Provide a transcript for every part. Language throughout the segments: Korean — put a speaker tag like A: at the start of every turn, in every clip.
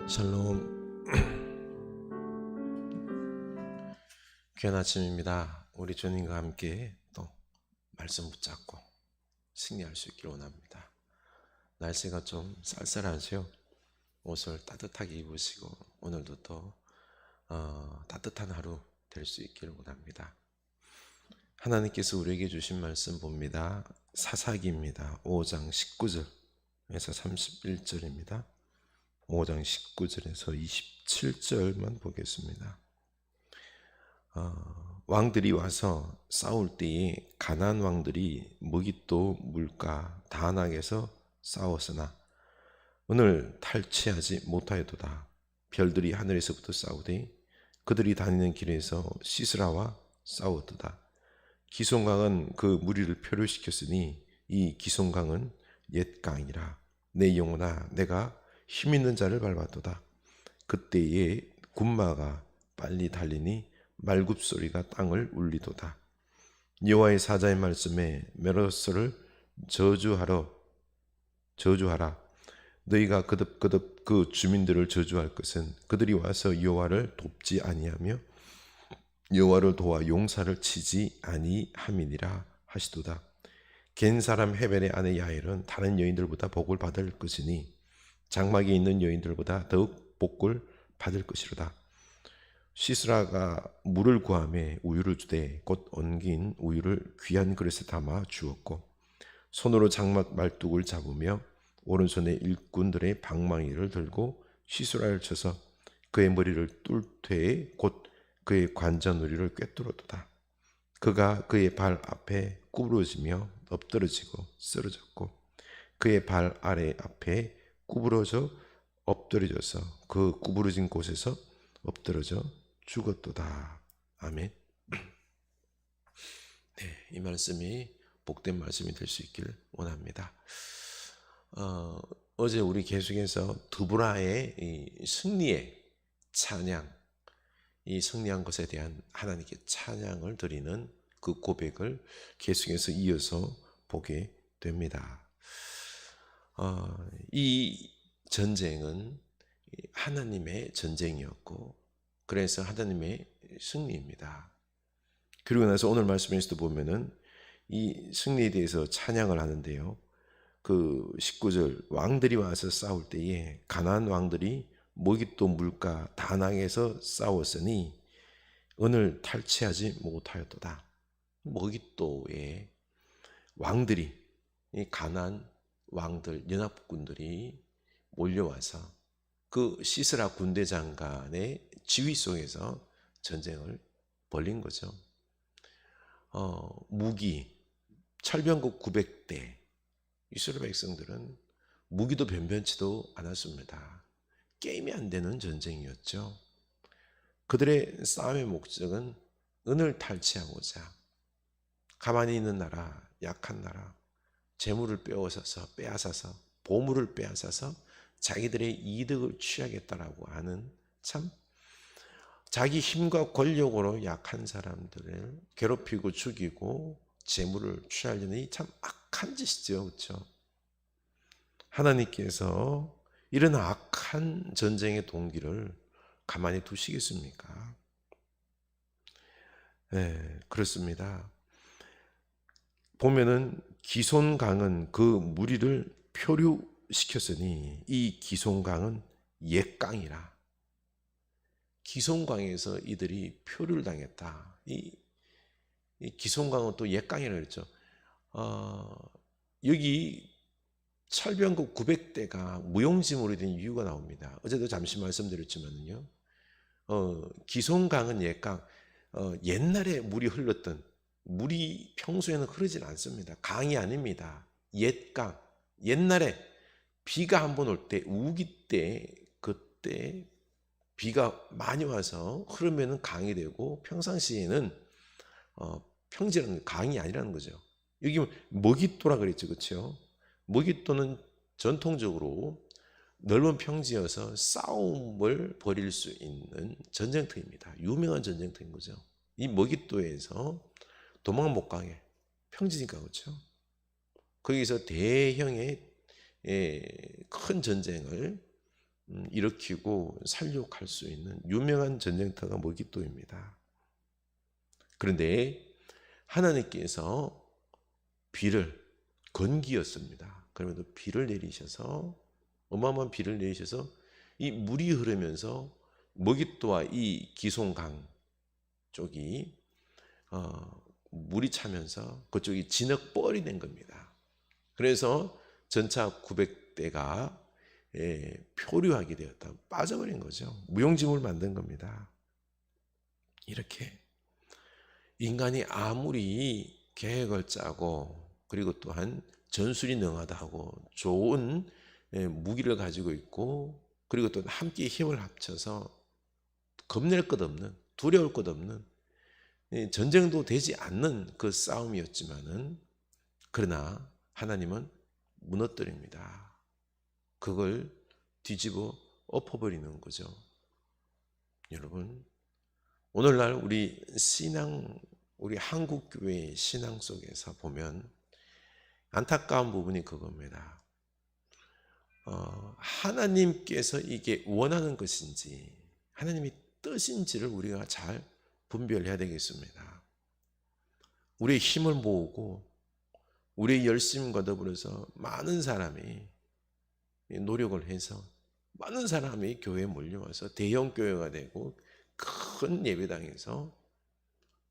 A: 샬롬. 귀한 아침입니다. 우리 주님과 함께 또 말씀 붙잡고 승리할 수 있기를 원합니다. 날씨가 좀 쌀쌀하죠. 옷을 따뜻하게 입으시고 오늘도 또 따뜻한 하루 될 수 있기를 원합니다. 하나님께서 우리에게 주신 말씀 봅니다. 사사기입니다. 5장 19절에서 31절입니다. 5장 19절에서 27절만 보겠습니다. 왕들이 와서 싸울 때에 가나안 왕들이 무깃도 물가 다낙에서 싸웠으나 오늘 탈취하지 못하였도다. 별들이 하늘에서부터 싸우되 그들이 다니는 길에서 시스라와 싸웠도다. 기손강은 그 무리를 표류시켰으니 이 기손강은 옛 강이라. 내 영혼아 내가 힘있는 자를 밟았도다. 그때에 군마가 빨리 달리니 말굽소리가 땅을 울리도다. 여호와의 사자의 말씀에 메로스를 저주하라. 너희가 거듭 그 주민들을 저주할 것은 그들이 와서 여호와를 돕지 아니하며 여호와를 도와 용사를 치지 아니함이니라 하시도다. 겐 사람 헤벨의 아내 야엘은 다른 여인들보다 복을 받을 것이니 장막에 있는 여인들보다 더욱 복을 받을 것이로다. 시스라가 물을 구하며 우유를 주되 곧 엉긴 우유를 귀한 그릇에 담아 주었고 손으로 장막 말뚝을 잡으며 오른손에 일꾼들의 방망이를 들고 시스라를 쳐서 그의 머리를 뚫되 곧 그의 관자놀이를 꿰뚫었도다. 그가 그의 발 앞에 구부러지며 엎드러지고 쓰러졌고 그의 발 아래 앞에 구부러져 엎드려져서 그 구부러진 곳에서 엎드러져 죽었도다. 아멘. 네, 이 말씀이 복된 말씀이 될 수 있기를 원합니다. 어제 우리 계속해서 드보라의 이 승리의 찬양, 이 승리한 것에 대한 하나님께 찬양을 드리는 그 고백을 계속해서 이어서 보게 됩니다. 이 전쟁은 하나님의 전쟁이었고 그래서 하나님의 승리입니다. 그리고 나서 오늘 말씀에서도 보면은 이 승리에 대해서 찬양을 하는데요. 그 19절 왕들이 와서 싸울 때에 가나안 왕들이 무깃도 물가 다낙에서 싸웠으니 은을 탈취하지 못하였도다. 무깃도의 왕들이 이 가나안 왕들 연합군들이 몰려와서 그 시스라 군대장관의 지휘 속에서 전쟁을 벌린 거죠. 무기, 철병국 900대. 이스라엘 백성들은 무기도 변변치도 않았습니다. 게임이 안 되는 전쟁이었죠. 그들의 싸움의 목적은 은을 탈취하고자 가만히 있는 나라, 약한 나라, 재물을 빼앗아서 보물을 빼앗아서 자기들의 이득을 취하겠다라고 하는 참 자기 힘과 권력으로 약한 사람들을 괴롭히고 죽이고 재물을 취하려니 참 악한 짓이죠. 그렇죠? 하나님께서 이런 악한 전쟁의 동기를 가만히 두시겠습니까? 네, 그렇습니다. 보면은 기손강은 그 무리를 표류시켰으니 이 기손강은 옛강이라. 기손강에서 이들이 표류를 당했다. 이 기손강은 또 옛강이라고 그랬죠. 여기 철병국 900대가 무용지물이 된 이유가 나옵니다. 어제도 잠시 말씀드렸지만요. 기손강은 옛강, 옛날에 물이 흘렀던 물이 평소에는 흐르질 않습니다. 강이 아닙니다. 옛강. 옛날에 비가 한번 올 때 우기 때 그때 비가 많이 와서 흐르면 강이 되고 평상시에는 평지라는 강이 아니라는 거죠. 여기 무깃도라 그랬죠. 그렇죠? 무깃도는 전통적으로 넓은 평지여서 싸움을 벌일 수 있는 전쟁터입니다. 유명한 전쟁터인 거죠. 이 무깃도에서 도망 못 가게 평지니까 그렇죠. 거기서 대형의 큰 전쟁을 일으키고 살육할 수 있는 유명한 전쟁터가 머깃도입니다. 그런데 하나님께서 비를, 건기였습니다. 그러면서 비를 내리셔서, 어마어마한 비를 내리셔서 이 물이 흐르면서 머깃도와 이 기송강 쪽이 물이 차면서 그쪽이 진흙벌이 된 겁니다. 그래서 전차 900대가 표류하게 되었다. 빠져버린 거죠. 무용지물 만든 겁니다. 이렇게 인간이 아무리 계획을 짜고 그리고 또한 전술이 능하다고 좋은 무기를 가지고 있고 그리고 또 함께 힘을 합쳐서 겁낼 것 없는, 두려울 것 없는, 전쟁도 되지 않는 그 싸움이었지만은, 그러나 하나님은 무너뜨립니다. 그걸 뒤집어 엎어버리는 거죠. 여러분, 오늘날 우리 한국 교회의 신앙 속에서 보면 안타까운 부분이 그겁니다. 하나님께서 이게 원하는 것인지 하나님의 뜻인지를 우리가 잘 분별해야 되겠습니다. 우리의 힘을 모으고 우리의 열심과 더불어서 많은 사람이 노력을 해서 많은 사람이 교회에 몰려와서 대형 교회가 되고 큰 예배당에서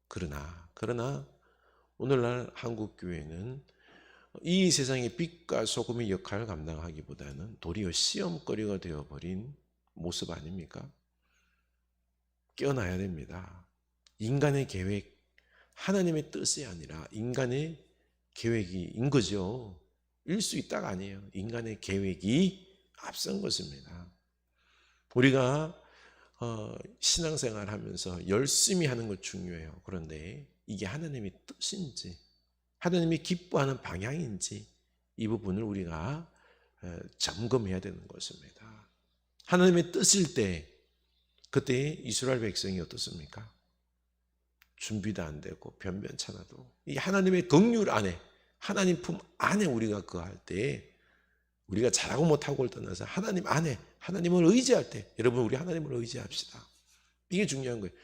A: 그러나 오늘날 한국 교회는 이 세상의 빛과 소금의 역할을 감당하기보다는 도리어 시험거리가 되어버린 모습 아닙니까? 깨어나야 됩니다. 인간의 계획, 하나님의 뜻이 아니라 인간의 계획인 거죠. 일 수 있다가 아니에요. 인간의 계획이 앞선 것입니다. 우리가 신앙생활 하면서 열심히 하는 것 중요해요. 그런데 이게 하나님의 뜻인지 하나님이 기뻐하는 방향인지 이 부분을 우리가 점검해야 되는 것입니다. 하나님의 뜻일 때 그때 이스라엘 백성이 어떻습니까? 준비도 안 되고 변변찮아도 이 하나님의 긍휼 안에 하나님 품 안에 우리가 거할 때 우리가 잘하고 못하고를 떠나서 하나님 안에 하나님을 의지할 때 여러분 우리 하나님을 의지합시다. 이게 중요한 거예요.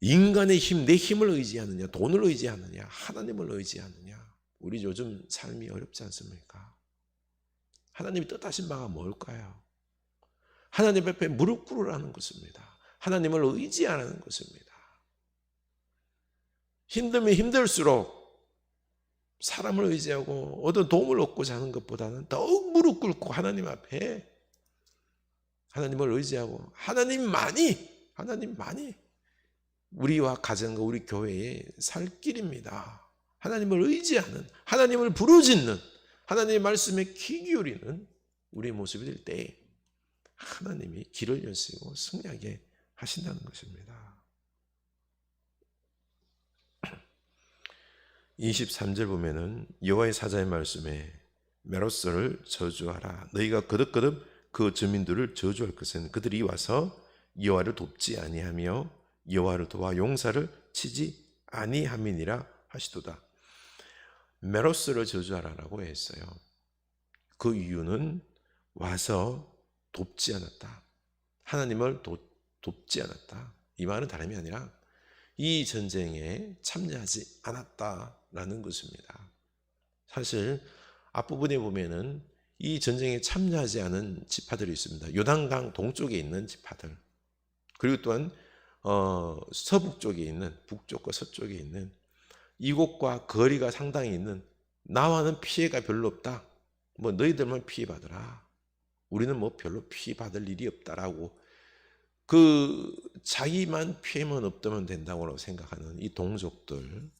A: 인간의 힘, 내 힘을 의지하느냐 돈을 의지하느냐 하나님을 의지하느냐 우리 요즘 삶이 어렵지 않습니까? 하나님이 뜻하신 바가 뭘까요? 하나님 앞에 무릎 꿇으라는 것입니다. 하나님을 의지하라는 것입니다. 힘들면 힘들수록 사람을 의지하고 어떤 도움을 얻고자 하는 것보다는 더욱 무릎 꿇고 하나님 앞에 하나님을 의지하고 하나님만이 우리와 가정과 우리 교회의 살 길입니다. 하나님을 의지하는, 하나님을 부르짖는, 하나님의 말씀에 귀 기울이는 우리의 모습이 될 때 하나님이 길을 여시고 승리하게 하신다는 것입니다. 23절 보면은 여호와의 사자의 말씀에 메로스를 저주하라. 너희가 거듭거듭 그 주민들을 저주할 것은 그들이 와서 여호와를 돕지 아니하며 여호와를 도와 용사를 치지 아니함이니라 하시도다. 메로스를 저주하라라고 했어요. 그 이유는 와서 돕지 않았다. 하나님을 돕지 않았다. 이 말은 다름이 아니라 이 전쟁에 참여하지 않았다라는 것입니다. 사실 앞부분에 보면은 이 전쟁에 참여하지 않은 지파들이 있습니다. 요단강 동쪽에 있는 지파들, 그리고 또한 서북 쪽에 있는, 북쪽과 서쪽에 있는 이곳과 거리가 상당히 있는, 나와는 피해가 별로 없다. 뭐 너희들만 피해받으라. 우리는 뭐 별로 피해받을 일이 없다라고 그 자기만 피해만 없다면 된다고 생각하는 이 동족들,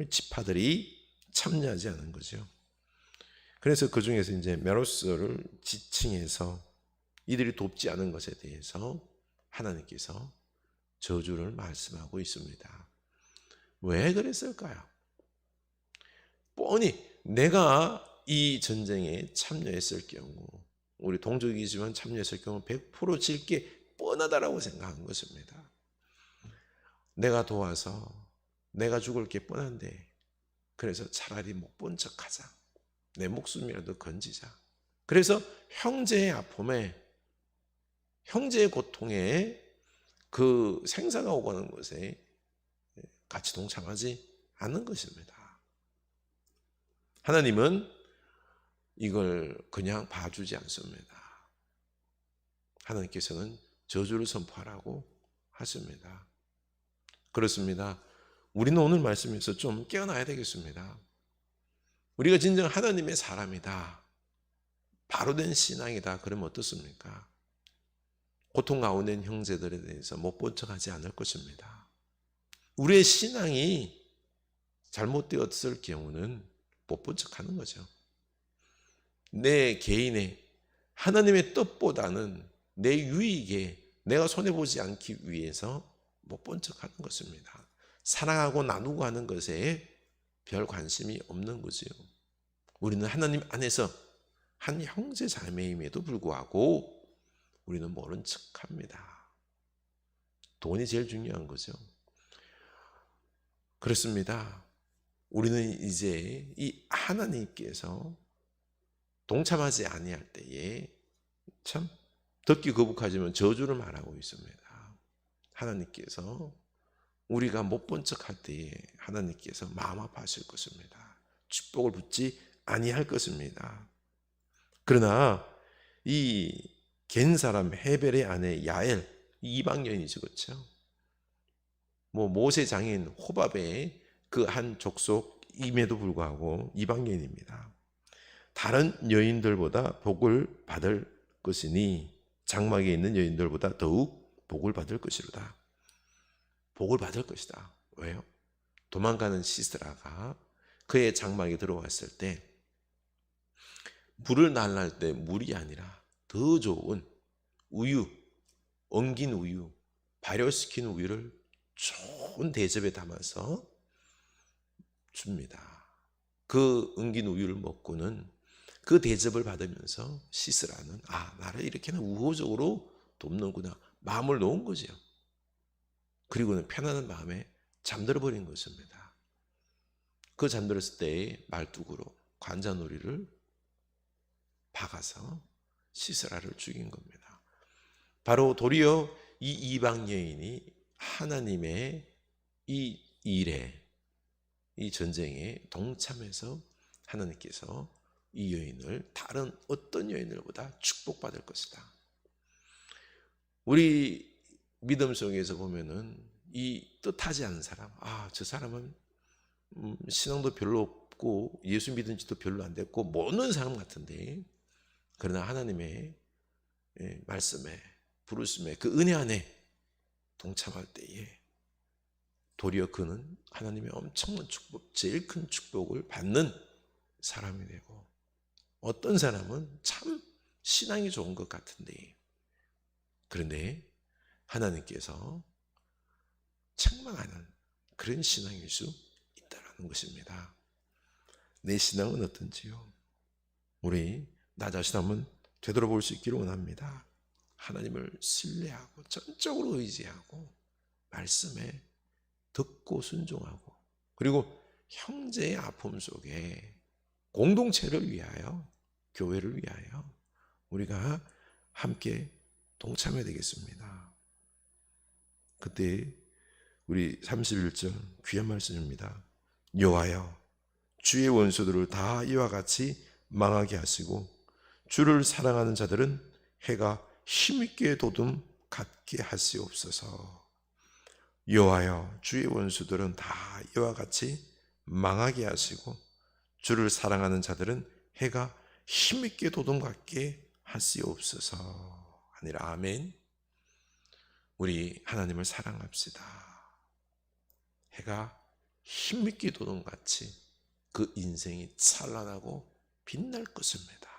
A: 지파들이 참여하지 않은 거죠. 그래서 그 중에서 이제 메로스를 지칭해서 이들이 돕지 않은 것에 대해서 하나님께서 저주를 말씀하고 있습니다. 왜 그랬을까요? 뻔히 내가 이 전쟁에 참여했을 경우, 우리 동족이지만 참여했을 경우 100% 질 게 뻔하다라고 생각한 것입니다. 내가 도와서 내가 죽을 게 뻔한데 그래서 차라리 못 본 척하자. 내 목숨이라도 건지자. 그래서 형제의 아픔에 형제의 고통에 그 생사가 오가는 것에 같이 동참하지 않는 것입니다. 하나님은 이걸 그냥 봐주지 않습니다. 하나님께서는 저주를 선포하라고 하십니다. 그렇습니다. 우리는 오늘 말씀에서 좀 깨어나야 되겠습니다. 우리가 진정 하나님의 사람이다, 바로된 신앙이다, 그러면 어떻습니까? 고통 가운데 있는 형제들에 대해서 못 본 척하지 않을 것입니다. 우리의 신앙이 잘못되었을 경우는 못 본 척하는 거죠. 내 개인의 하나님의 뜻보다는 내 유익에 내가 손해보지 않기 위해서 못 본 척하는 것입니다. 사랑하고 나누고 하는 것에 별 관심이 없는 거지요. 우리는 하나님 안에서 한 형제 자매임에도 불구하고 우리는 모른 척합니다. 돈이 제일 중요한 거죠. 그렇습니다. 우리는 이제 이 하나님께서 동참하지 아니할 때에 참 듣기 거북하지만 저주를 말하고 있습니다. 하나님께서 우리가 못 본 척할 때에 하나님께서 마음 아파하실 것입니다. 축복을 붙지 아니할 것입니다. 그러나 이 겐 사람 헤벨의 아내 야엘, 이방 여인이죠, 그렇죠? 모세 장인 호밥의 그 한 족속임에도 불구하고 이방 여인입니다. 다른 여인들보다 복을 받을 것이니 장막에 있는 여인들보다 더욱 복을 받을 것이로다. 복을 받을 것이다. 왜요? 도망가는 시스라가 그의 장막에 들어왔을 때 물을 날랄 때 물이 아니라 더 좋은 우유, 엉긴 우유, 발효시킨 우유를 좋은 대접에 담아서 줍니다. 그 엉긴 우유를 먹고는 그 대접을 받으면서 시스라는 나를 이렇게나 우호적으로 돕는구나 마음을 놓은 거죠. 그리고는 편안한 마음에 잠들어 버린 것입니다. 그 잠들었을 때의 말뚝으로 관자놀이를 박아서 시스라를 죽인 겁니다. 바로 도리어 이 이방 여인이 하나님의 이 일에, 이 전쟁에 동참해서 하나님께서 이 여인을 다른 어떤 여인들보다 축복받을 것이다. 우리 믿음 속에서 보면은 이 뜻하지 않은 사람, 저 사람은 신앙도 별로 없고 예수 믿은 지도 별로 안 됐고 모르는 사람 같은데, 그러나 하나님의 말씀에 부르심에 그 은혜 안에 동참할 때에 도리어 그는 하나님의 엄청난 축복, 제일 큰 축복을 받는 사람이 되고, 어떤 사람은 참 신앙이 좋은 것 같은데 그런데 하나님께서 책망하는 그런 신앙일 수 있다는 것입니다. 내 신앙은 어떤지요? 우리 나 자신 한번 되돌아볼 수 있기를 원합니다. 하나님을 신뢰하고 전적으로 의지하고 말씀에 듣고 순종하고, 그리고 형제의 아픔 속에 공동체를 위하여, 교회를 위하여 우리가 함께 동참해야 되겠습니다. 그때 우리 31절 귀한 말씀입니다. 여호와여, 주의 원수들을 다 이와 같이 망하게 하시고 주를 사랑하는 자들은 해가 힘있게 도둠 갖게 하시옵소서. 여호와여, 주의 원수들은 다 이와 같이 망하게 하시고 주를 사랑하는 자들은 해가 힘있게 도둠 갖게 하시옵소서 하니라. 아멘. 우리 하나님을 사랑합시다. 해가 힘있게 도둠같이 그 인생이 찬란하고 빛날 것입니다.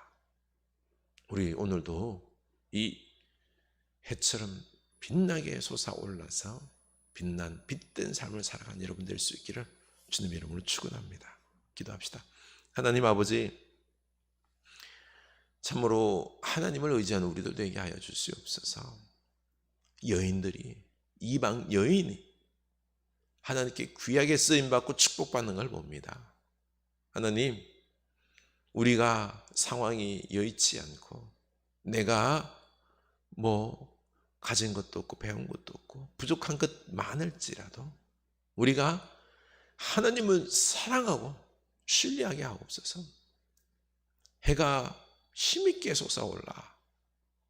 A: 우리 오늘도 이 해처럼 빛나게 솟아올라서 빛난 빛된 삶을 살아가는 여러분 될 수 있기를 주님의 이름으로 축원합니다. 기도합시다. 하나님 아버지, 참으로 하나님을 의지하는 우리도 되게 하여 주시옵소서. 여인들이, 이방 여인이 하나님께 귀하게 쓰임받고 축복받는 걸 봅니다. 하나님, 우리가 상황이 여의치 않고 내가 가진 것도 없고 배운 것도 없고 부족한 것 많을지라도 우리가 하나님을 사랑하고 신뢰하게 하옵소서. 해가 힘있게 솟아올라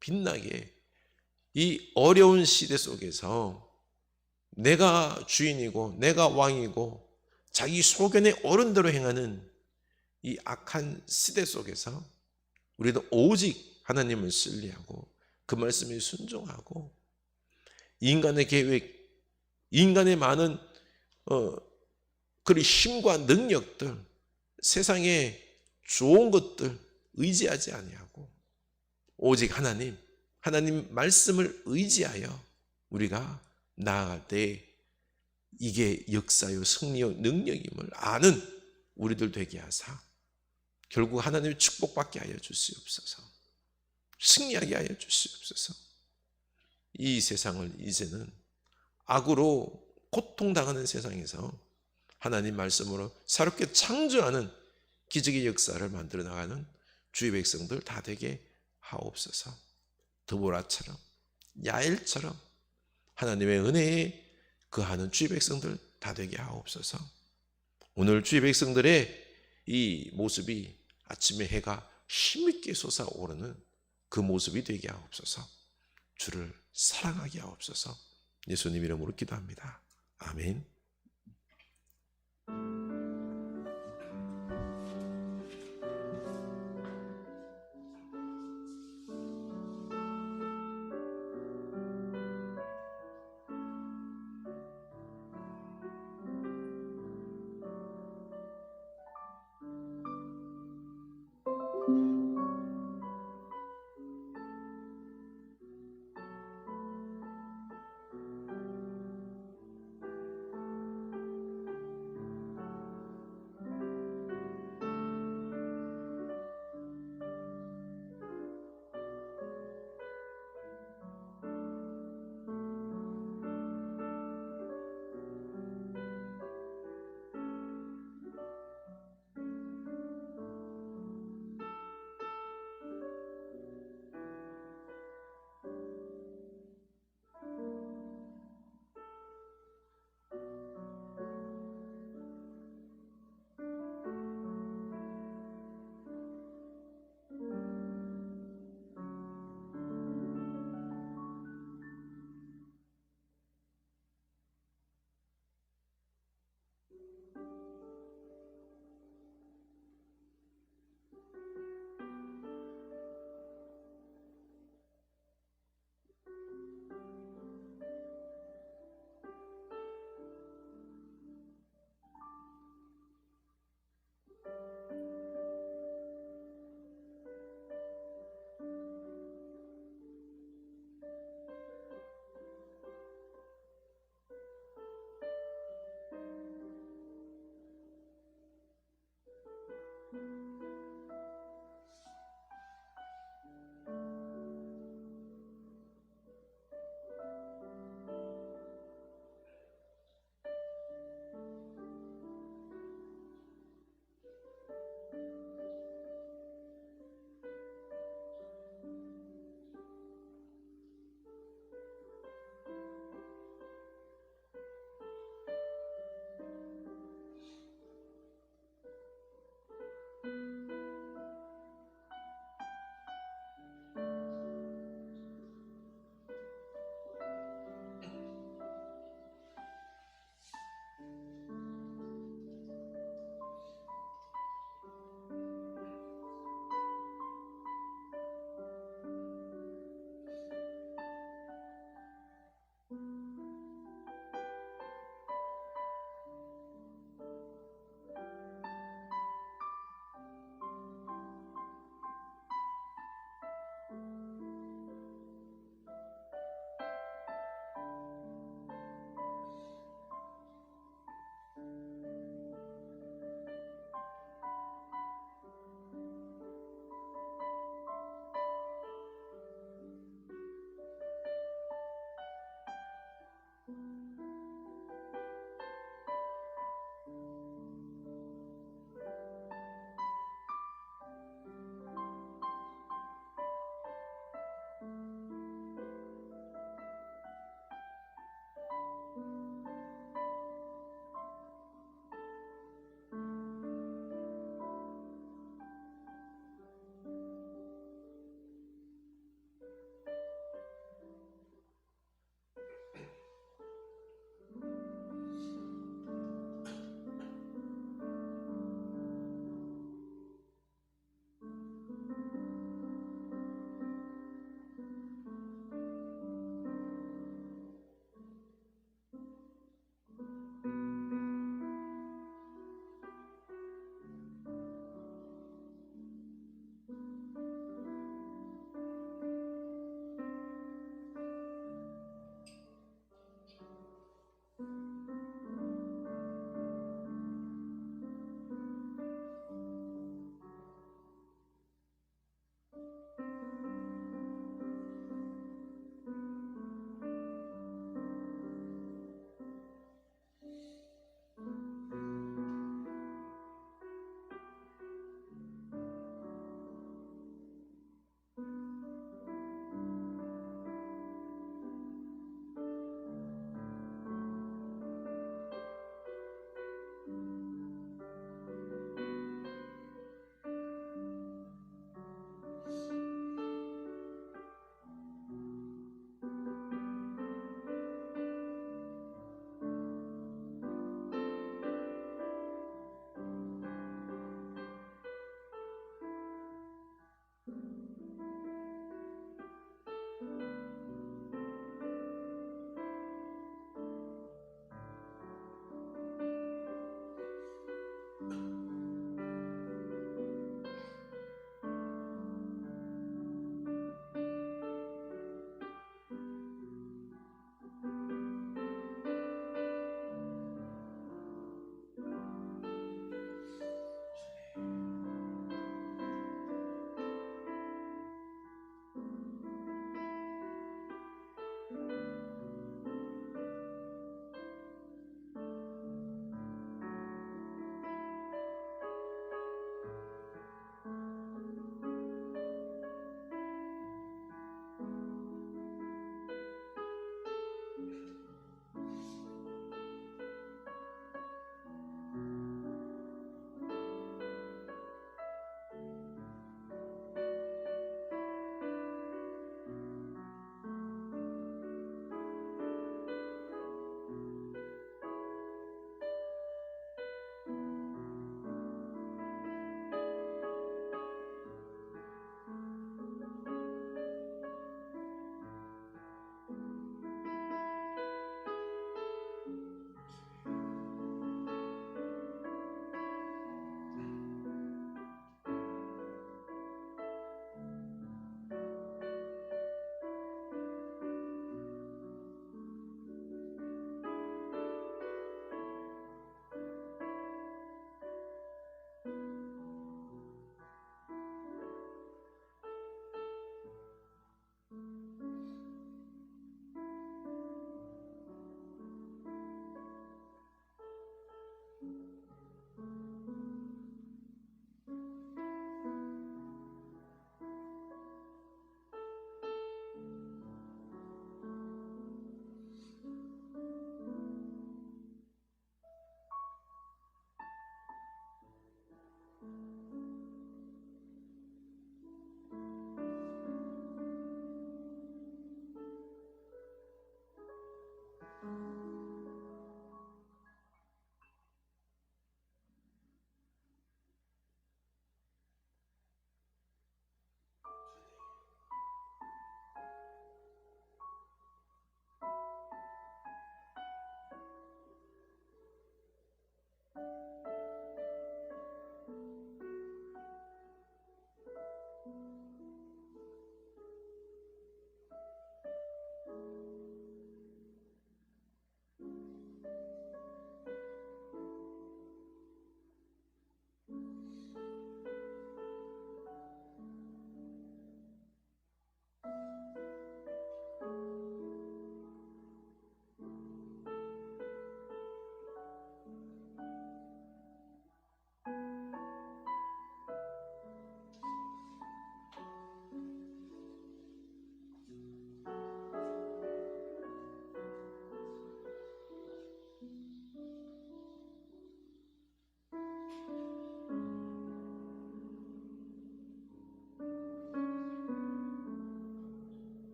A: 빛나게 이 어려운 시대 속에서 내가 주인이고 내가 왕이고 자기 소견의 어른대로 행하는 이 악한 시대 속에서 우리도 오직 하나님을 신뢰하고 그 말씀에 순종하고 인간의 계획, 인간의 많은 그런 힘과 능력들, 세상의 좋은 것들 의지하지 아니하고 오직 하나님 말씀을 의지하여 우리가 나아갈 때 이게 역사요 승리요 능력임을 아는 우리들 되게 하사 결국 하나님의 축복받게 하여 주시옵소서. 승리하게 하여 주시옵소서. 이 세상을 이제는 악으로 고통당하는 세상에서 하나님 말씀으로 새롭게 창조하는 기적의 역사를 만들어 나가는 주의 백성들 다 되게 하옵소서. 드보라처럼 야엘처럼 하나님의 은혜에 거하는 주의 백성들 다 되게 하옵소서. 오늘 주의 백성들의 이 모습이 아침에 해가 힘있게 솟아오르는 그 모습이 되게 하옵소서. 주를 사랑하게 하옵소서. 예수님 이름으로 기도합니다. 아멘.